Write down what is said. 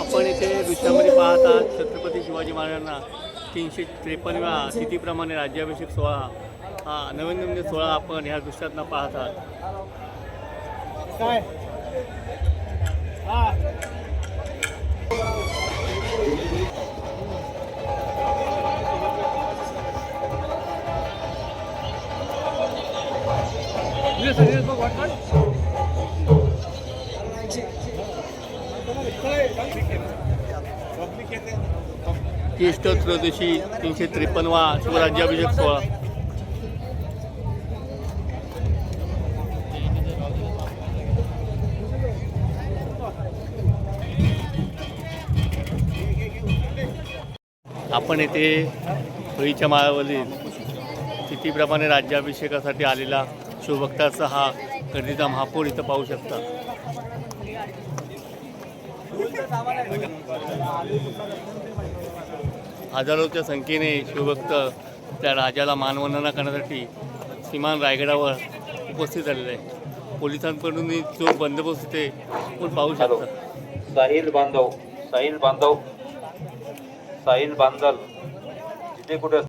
आपण इथे दृश्यामध्ये पाहत आहात छत्रपती शिवाजी महाराजांना 353व्या तिथीप्रमाणे राज्याभिषेक सोहळा हा नवीन सोहळा आपण ह्या दृश्यातनं पाहत आहात. ज्येष्ठ त्रयोदशी 353वा शिवराज्याभिषेक सोहळा. आपण येथे होळीच्या माळावरील तिथीप्रमाणे राज्याभिषेकासाठी आलेला शिवभक्ताचा हा गर्दीचा महापौर इथं पाहू शकता. हजारोच्या संख्येने शिवभक्त त्या राजाला मानवंदना करण्यासाठी सीमान रायगडावर उपस्थित झालेले आहे. पोलिसांकडून चोख बंदोबस्त इथे आपण पाहू शकता. साहिल बांधव साहिल बांधल जिथे कुठे